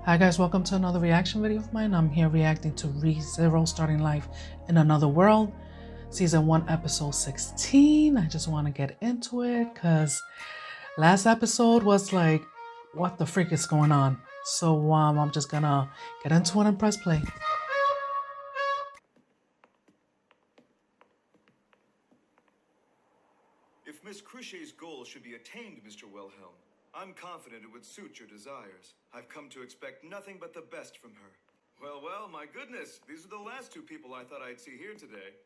Hi guys, welcome to another reaction video of mine. I'm here reacting to ReZero Starting Life in Another World, Season 1, Episode 16. I just want to get into it because last episode was like, what the freak is going on? So I'm just gonna get into it and press play. If Miss Cruchet's goal should be attained, Mr. Wilhelm, I'm confident it would suit your desires. I've come to expect nothing but the best from her. Well, my goodness. These are the last two people I thought I'd see here today.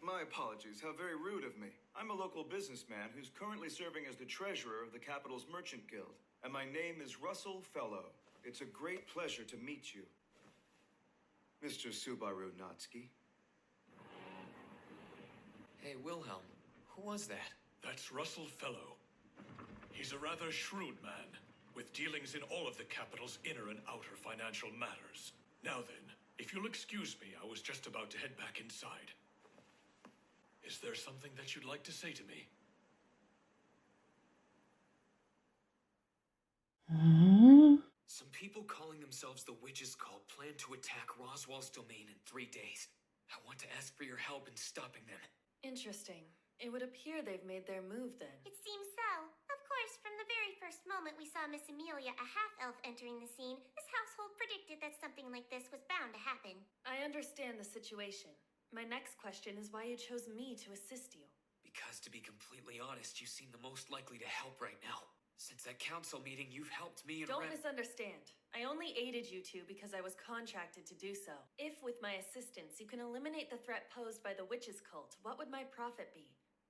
My apologies. How very rude of me. I'm a local businessman who's currently serving as the treasurer of the capital's Merchant Guild. And my name is Russell Fellow. It's a great pleasure to meet you, Mr. s1-e16. Hey, Wilhelm. Who was that? That's Russell Fellow. He's a rather shrewd man, with dealings in all of the capital's inner and outer financial matters. Now then, if you'll excuse me, I was just about to head back inside. Is there something that you'd like to say to me? Some people calling themselves the Witch's Cult plan to attack Roswell's domain in 3 days. I want to ask for your help in stopping them. Interesting. It would appear they've made their move then. It seems so. Of course, from the very first moment we saw Miss Amelia, a half-elf, entering the scene, this household predicted that something like this was bound to happen. I understand the situation. My next question is why you chose me to assist you. Because, to be completely honest, you seem the most likely to help right now. Since that council meeting, you've helped me and Don't misunderstand. I only aided you two because I was contracted to do so. If, with my assistance, you can eliminate the threat posed by the Witch's Cult, what would my profit be?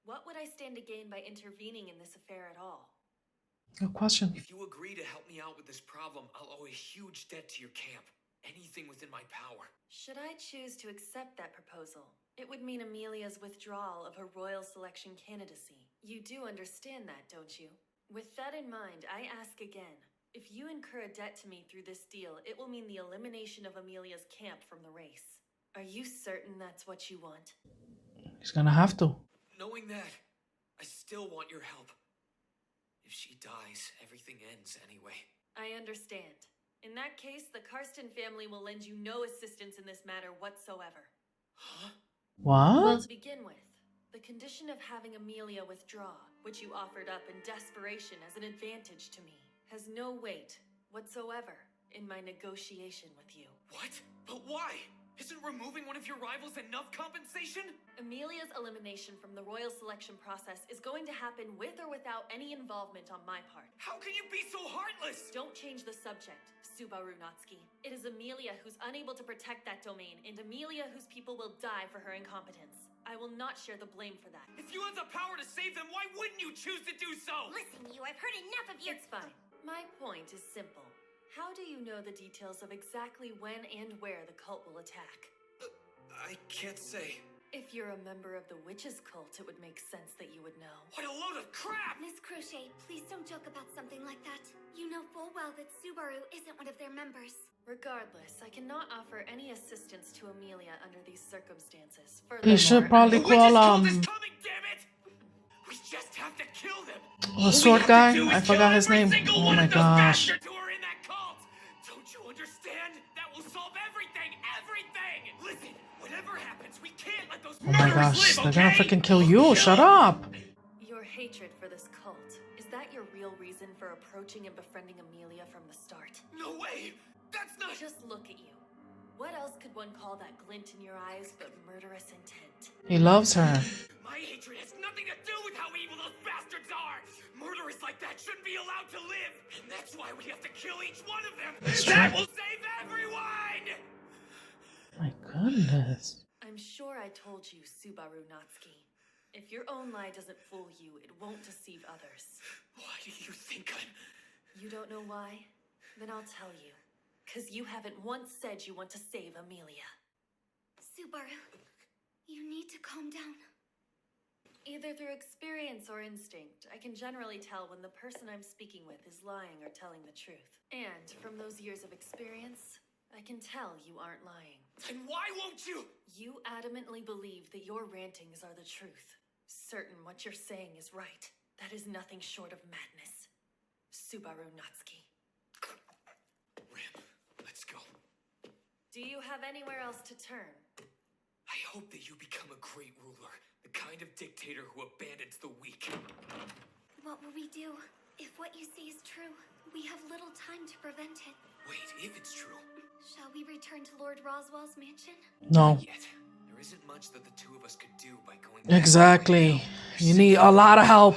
What would I stand to gain by intervening in this affair at all? Good question. If you agree to help me out with this problem, I'll owe a huge debt to your camp. Anything within my power. Should I choose to accept that proposal, it would mean Amelia's withdrawal of her royal selection candidacy. You do understand that, don't you? With that in mind, I ask again. If you incur a debt to me through this deal, it will mean the elimination of Amelia's camp from the race. Are you certain that's what you want? He's gonna have to. Knowing that, I still want your help. If she dies, everything ends anyway. I understand. In that case, the Karsten family will lend you no assistance in this matter whatsoever. Huh? What? Well, to begin with, the condition of having Amelia withdraw, which you offered up in desperation as an advantage to me, has no weight whatsoever in my negotiation with you. What? But why? Isn't removing one of your rivals enough compensation? Amelia's elimination from the royal selection process is going to happen with or without any involvement on my part. How can you be so heartless? Don't change the subject, s1-e16. It is Amelia who's unable to protect that domain, and Amelia whose people will die for her incompetence. I will not share the blame for that. If you have the power to save them, why wouldn't you choose to do so? Listen, I've heard enough of your— It's fine. My point is simple. How do you know the details of exactly when and where the cult will attack? I can't say. If you're a member of the Witch's Cult, it would make sense that you would know. What a load of crap! Miss Crochet, please don't joke about something like that. You know full well that Subaru isn't one of their members. Regardless, I cannot offer any assistance to Amelia under these circumstances. He should probably The Witch's call Cult is coming, damn it! We just have to kill them. the sword guy. I forgot his name. Oh my gosh. Who are in that cult. Don't you understand? That will solve everything. Everything. Listen, whatever happens, we can't let those Oh my murderers gosh, live, they're gonna okay? freaking kill you. Shut up. Your hatred for this cult, is that your real reason for approaching and befriending Amelia from the start? No way. That's not. Just look at you. What else could one call that glint in your eyes but murderous intent? He loves her. My hatred has nothing to do with how evil those bastards are. Murderers like that shouldn't be allowed to live. And that's why we have to kill each one of them. That will save everyone. My goodness. I'm sure I told you, s1-e16. If your own lie doesn't fool you, it won't deceive others. Why do you think I'm... You don't know why? Then I'll tell you. 'Cause you haven't once said you want to save Amelia. Subaru, you need to calm down. Either through experience or instinct, I can generally tell when the person I'm speaking with is lying or telling the truth. And from those years of experience, I can tell you aren't lying. Then why won't you? You adamantly believe that your rantings are the truth. Certain what you're saying is right. That is nothing short of madness. s1-e16. Do you have anywhere else to turn? I hope that you become a great ruler, the kind of dictator who abandons the weak. What will we do? If what you say is true, we have little time to prevent it. Wait, if it's true. Shall we return to Lord Roswell's mansion? No. Not yet. There isn't much that the two of us could do by going back Exactly. right now. You need a lot of help.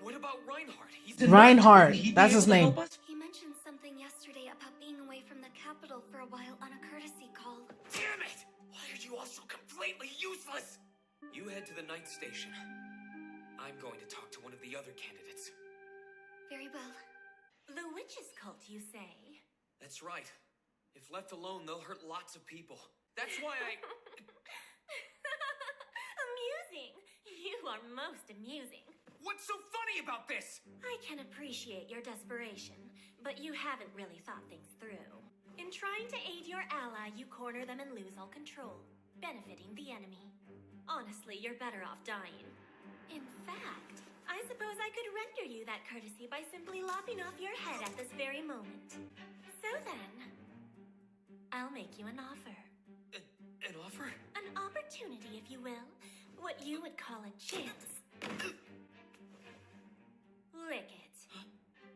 What about Reinhardt? He's Reinhardt, that's his name. He mentioned something yesterday about being away from the capital for a while on a courtesy call. Damn it! Why are you all so completely useless? You head to the night station. I'm going to talk to one of the other candidates. Very well. The witch's cult, you say? That's right. If left alone, they'll hurt lots of people. That's why I... Amusing. You are most amusing. What's so funny about this? I can appreciate your desperation, but you haven't really thought things through. In trying to aid your ally, you corner them and lose all control, benefiting the enemy. Honestly, you're better off dying. In fact, I suppose I could render you that courtesy by simply lopping off your head at this very moment. So then, I'll make you an offer. An offer? An opportunity, if you will. What you would call a chance. Lick it.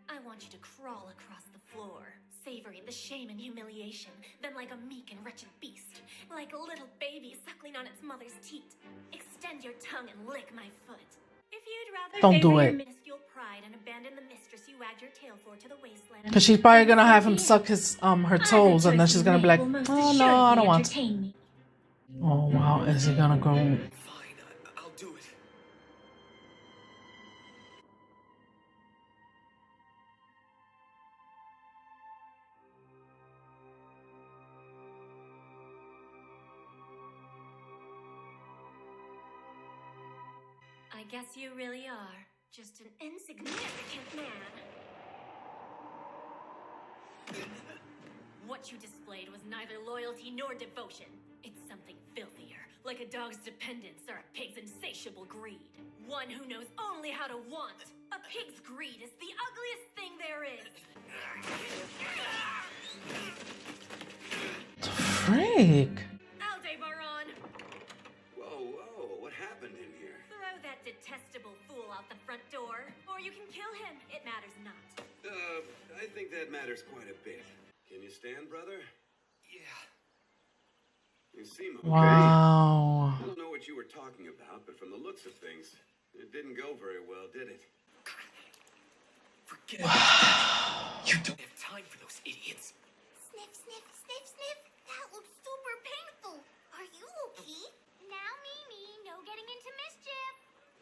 I want you to crawl across the floor, savoring the shame and humiliation, then like a meek and wretched beast, like a little baby suckling on its mother's teat, extend your tongue and lick my foot. If you'd rather Don't do favor it. your minuscule pride and abandon the mistress you wagged your tail for to the wasteland, Because she's probably gonna have him suck his her toes, and then she's gonna be like, oh no, I don't want to. Oh wow, is he gonna go? Fine, I'll do it. I guess you really are just an insignificant man. What you displayed was neither loyalty nor devotion. It's something filthier, like a dog's dependence or a pig's insatiable greed. One who knows only how to want. A pig's greed is the ugliest thing there is. Freak. Aldebaran! Whoa, what happened in here? Throw that detestable fool out the front door, or you can kill him. It matters not. I think that matters quite a bit. Can you stand, brother? Yeah. You seem okay. Wow. I don't know what you were talking about, but from the looks of things, it didn't go very well, did it? Forget it. You don't have time for those idiots. Sniff, sniff, sniff, sniff. That looks super painful. Are you okay? Now, Mimi, no getting into mischief.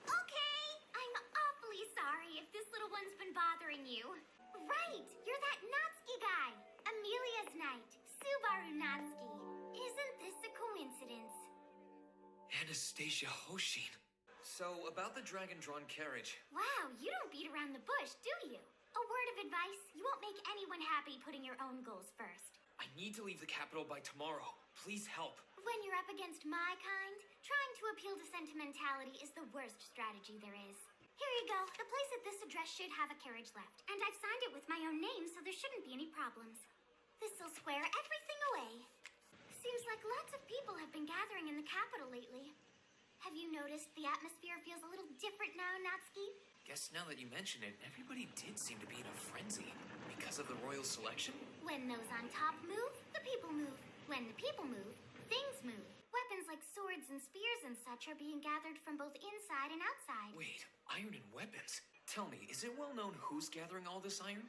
Okay. I'm awfully sorry if this little one's been bothering you. Right, you're that Natsuki guy. Amelia's knight, Subaru Natsuki. Isn't this a coincidence? Anastasia Hoshin. So, about the dragon-drawn carriage. Wow, you don't beat around the bush, do you? A word of advice, you won't make anyone happy putting your own goals first. I need to leave the capital by tomorrow. Please help. When you're up against my kind, trying to appeal to sentimentality is the worst strategy there is. Here you go. The place at this address should have a carriage left. And I've signed it with my own name, so there shouldn't be any problems. This'll square everything away. Seems like lots of people have been gathering in the capital lately. Have you noticed the atmosphere feels a little different now, Natsuki? Guess now that you mention it, everybody did seem to be in a frenzy. Because of the royal selection? When those on top move, the people move. When the people move, things move. Weapons like swords and spears and such are being gathered from both inside and outside. Wait, iron and weapons? Tell me, is it well known who's gathering all this iron?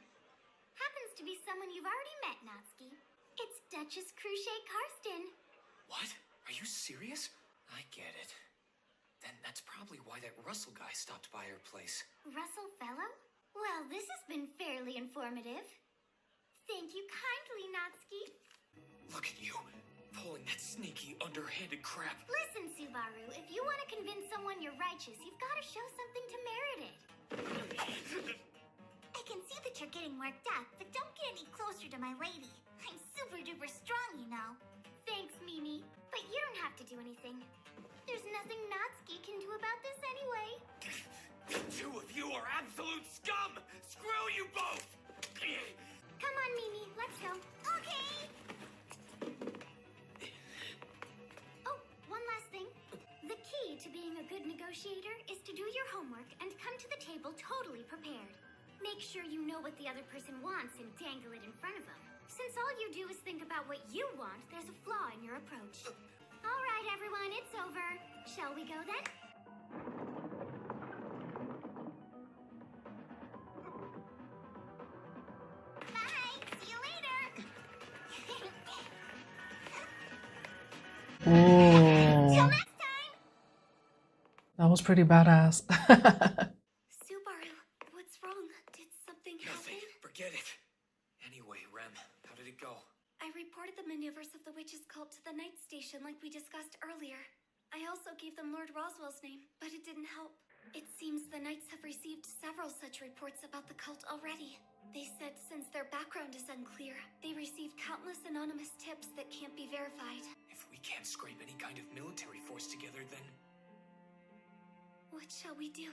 Happens to be someone you've already met, Natsuki. It's Duchess Crochet Karsten. What? Are you serious? I get it. Then that's probably why that Russell guy stopped by our place. Russell Fellow? Well, this has been fairly informative. Thank you kindly, Natsuki. Look at you, pulling that sneaky, underhanded crap. Listen, Subaru, if you want to convince someone you're righteous, you've got to show something to merit it. I can see that you're getting worked up, but don't get any closer to my lady. I'm super duper strong, you know. Thanks, Mimi, but you don't have to do anything. There's nothing Natsuki can do about this anyway. The two of you are absolute scum! Screw you both! Come on, Mimi, let's go. Okay! being a good negotiator is to do your homework and come to the table totally prepared. Make sure you know what the other person wants and dangle it in front of them. Since all you do is think about what you want, there's a flaw in your approach. All right, everyone, it's over. Shall we go then? Bye. See you later. Till Ooh, next time. that was pretty badass. Subaru, what's wrong? Did something Nothing. happen? Forget it. Anyway, Rem, how did it go? I reported the maneuvers of the witch's cult to the night station like we discussed earlier. I also gave them Lord Roswell's name, but it didn't help. It seems the Knights have received several such reports about the cult already. They said since their background is unclear, they received countless anonymous tips that can't be verified. If we can't scrape any kind of military force together, then... What shall we do?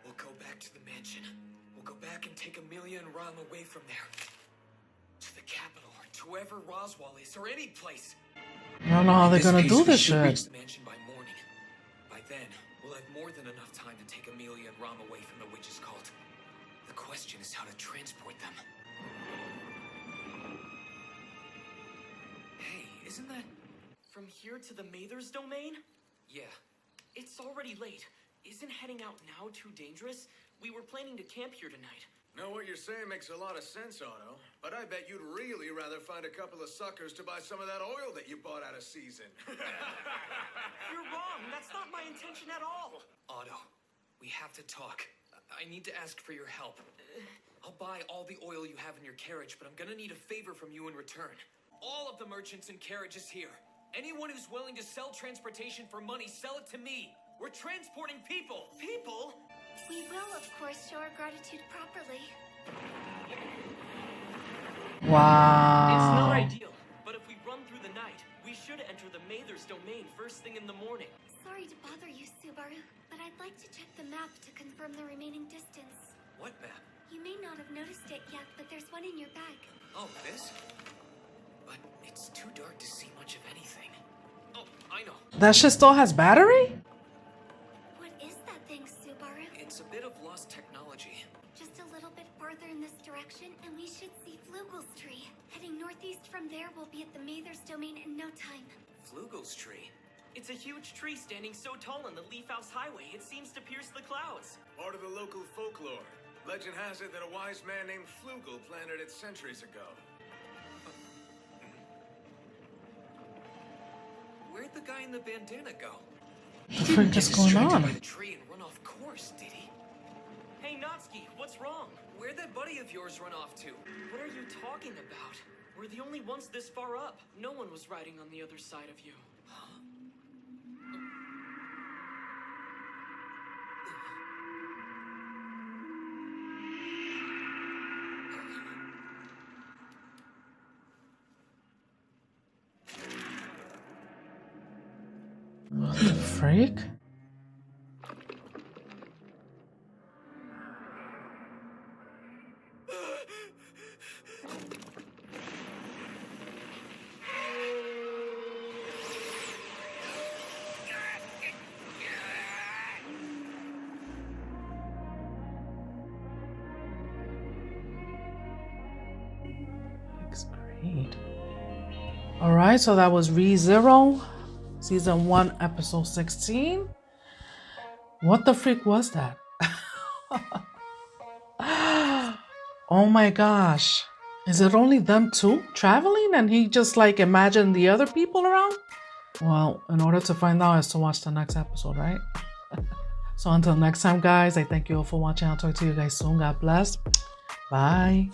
We'll go back to the mansion. We'll go back and take Amelia and Ram away from there. To the capital, or to wherever Roswell is, or any place. I don't know how they're gonna do this shit. Reach the mansion by morning. By then, we'll have more than enough time to take Amelia and Ram away from the witch's cult. The question is how to transport them. Hey, isn't that... From here to the Mather's domain? Yeah. It's already late. Isn't heading out now too dangerous? We were planning to camp here tonight. Know what you're saying makes a lot of sense, Otto. But I bet you'd really rather find a couple of suckers to buy some of that oil that you bought out of season. You're wrong. That's not my intention at all. Otto, we have to talk. I need to ask for your help. I'll buy all the oil you have in your carriage, but I'm gonna need a favor from you in return. All of the merchants and carriages here. Anyone who's willing to sell transportation for money, sell it to me. We're transporting people. People? We will, of course, show our gratitude properly. It's not Wow. ideal, but if we run through the night, we should enter the Mather's domain first thing in the morning. Sorry to bother you, Subaru, but I'd like to check the map to confirm the remaining distance. What map? You may not have noticed it yet, but there's one in your bag. Oh, this? But it's too dark to see much of anything. Oh, I know. That shit still has battery? What is that thing, Subaru? It's a bit of lost technology. Just a little bit farther in this direction, and we should see Flugel's tree. Heading northeast from there, we'll be at the Mather's domain in no time. Flugel's tree. It's a huge tree standing so tall on the Leaf House Highway, it seems to pierce the clouds. Part of the local folklore. Legend has it that a wise man named Flugel planted it centuries ago. Where'd the guy in the bandana go? What the frick is going Distracted by on? the tree and run off course, did he? Hey, Natsuki, what's wrong? Where'd that buddy of yours run off to? What are you talking about? We're the only ones this far up. No one was riding on the other side of you. What the freak? Sixth grade. All right, so that was ReZero, season 1, episode 16. What the freak was that? Oh my gosh. Is it only them two traveling and he just like imagined the other people around? Well, in order to find out, is to watch the next episode, right? So until next time, guys, I thank you all for watching. I'll talk to you guys soon. God bless. Bye.